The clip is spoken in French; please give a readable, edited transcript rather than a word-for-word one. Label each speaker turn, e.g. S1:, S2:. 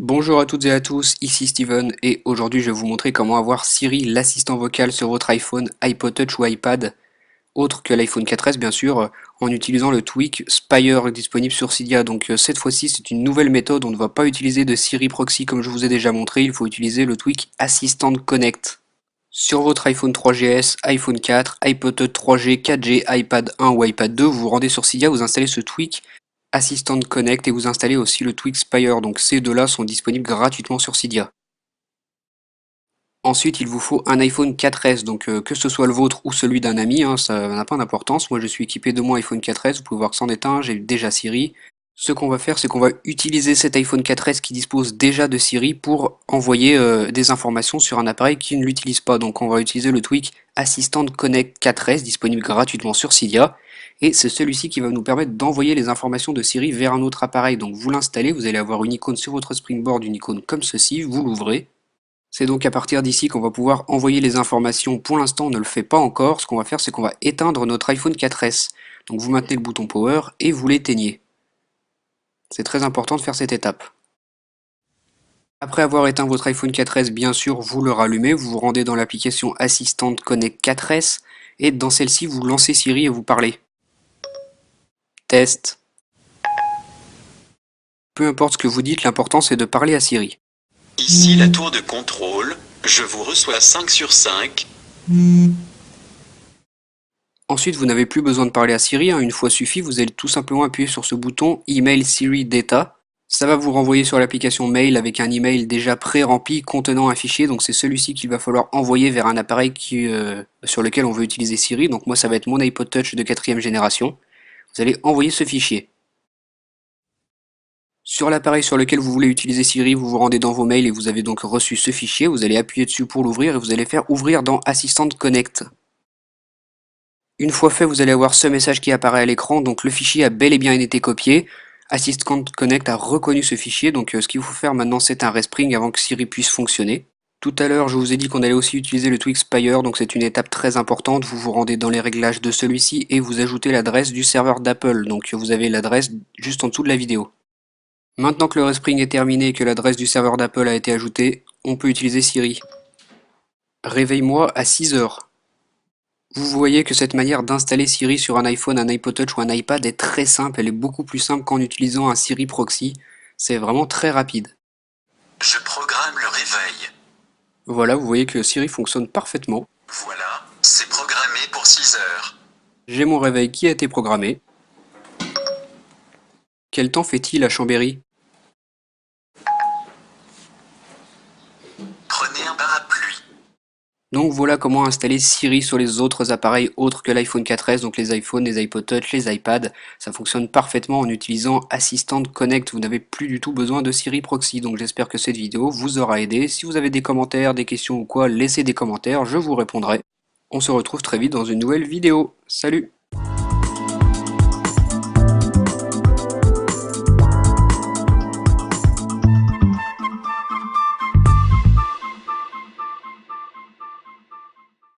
S1: Bonjour à toutes et à tous, ici Steven et aujourd'hui je vais vous montrer comment avoir Siri, l'assistant vocal sur votre iPhone, iPod Touch ou iPad, autre que l'iPhone 4S bien sûr, en utilisant le tweak Spire disponible sur Cydia. Donc cette fois-ci c'est une nouvelle méthode, on ne va pas utiliser de Siri Proxy comme je vous ai déjà montré, il faut utiliser le tweak Assistant Connect. Sur votre iPhone 3GS, iPhone 4, iPod Touch 3G, 4G, iPad 1 ou iPad 2, vous vous rendez sur Cydia, vous installez ce tweak Assistant Connect et vous installez aussi le tweak Spire. Donc ces deux-là sont disponibles gratuitement sur Cydia. Ensuite, il vous faut un iPhone 4S, donc que ce soit le vôtre ou celui d'un ami, hein, ça n'a pas d'importance. Moi, je suis équipé de mon iPhone 4S, vous pouvez voir que c'en est un, j'ai déjà Siri. Ce qu'on va faire, c'est qu'on va utiliser cet iPhone 4S qui dispose déjà de Siri pour envoyer des informations sur un appareil qui ne l'utilise pas. Donc on va utiliser le tweak Assistant Connect 4S disponible gratuitement sur Cydia. Et c'est celui-ci qui va nous permettre d'envoyer les informations de Siri vers un autre appareil. Donc vous l'installez, vous allez avoir une icône sur votre Springboard, une icône comme ceci, vous l'ouvrez. C'est donc à partir d'ici qu'on va pouvoir envoyer les informations. Pour l'instant, on ne le fait pas encore. Ce qu'on va faire, c'est qu'on va éteindre notre iPhone 4S. Donc vous maintenez le bouton Power et vous l'éteignez. C'est très important de faire cette étape. Après avoir éteint votre iPhone 4S, bien sûr, vous le rallumez, vous vous rendez dans l'application Assistant Connect 4S et dans celle-ci, vous lancez Siri et vous parlez. Test. Peu importe ce que vous dites, l'important c'est de parler à Siri.
S2: Ici la tour de contrôle, je vous reçois 5 sur 5.
S1: Ensuite, vous n'avez plus besoin de parler à Siri, hein, une fois suffit, vous allez tout simplement appuyer sur ce bouton Email Siri Data. Ça va vous renvoyer sur l'application Mail avec un email déjà pré-rempli contenant un fichier, donc c'est celui-ci qu'il va falloir envoyer vers un appareil sur lequel on veut utiliser Siri, donc moi ça va être mon iPod Touch de 4ème génération. Vous allez envoyer ce fichier. Sur l'appareil sur lequel vous voulez utiliser Siri, vous vous rendez dans vos mails et vous avez donc reçu ce fichier, vous allez appuyer dessus pour l'ouvrir et vous allez faire ouvrir dans Assistant Connect. Une fois fait, vous allez avoir ce message qui apparaît à l'écran, donc le fichier a bel et bien été copié. Assistant Connect a reconnu ce fichier, donc ce qu'il faut faire maintenant c'est un respring avant que Siri puisse fonctionner. Tout à l'heure je vous ai dit qu'on allait aussi utiliser le tweak Spire, donc c'est une étape très importante, vous vous rendez dans les réglages de celui-ci et vous ajoutez l'adresse du serveur d'Apple, donc vous avez l'adresse juste en dessous de la vidéo. Maintenant que le respring est terminé et que l'adresse du serveur d'Apple a été ajoutée, on peut utiliser Siri. Réveille-moi à 6 heures. Vous voyez que cette manière d'installer Siri sur un iPhone, un iPod Touch ou un iPad est très simple, elle est beaucoup plus simple qu'en utilisant un Siri Proxy. C'est vraiment très rapide.
S2: Je programme le réveil.
S1: Voilà, vous voyez que Siri fonctionne parfaitement.
S2: Voilà, c'est programmé pour 6 heures.
S1: J'ai mon réveil qui a été programmé. Quel temps fait-il à Chambéry?
S2: Prenez un parapluie.
S1: Donc voilà comment installer Siri sur les autres appareils autres que l'iPhone 4S, donc les iPhones, les iPod Touch, les iPads. Ça fonctionne parfaitement en utilisant Assistant Connect, vous n'avez plus du tout besoin de Siri Proxy. Donc j'espère que cette vidéo vous aura aidé. Si vous avez des commentaires, des questions ou quoi, laissez des commentaires, je vous répondrai. On se retrouve très vite dans une nouvelle vidéo. Salut!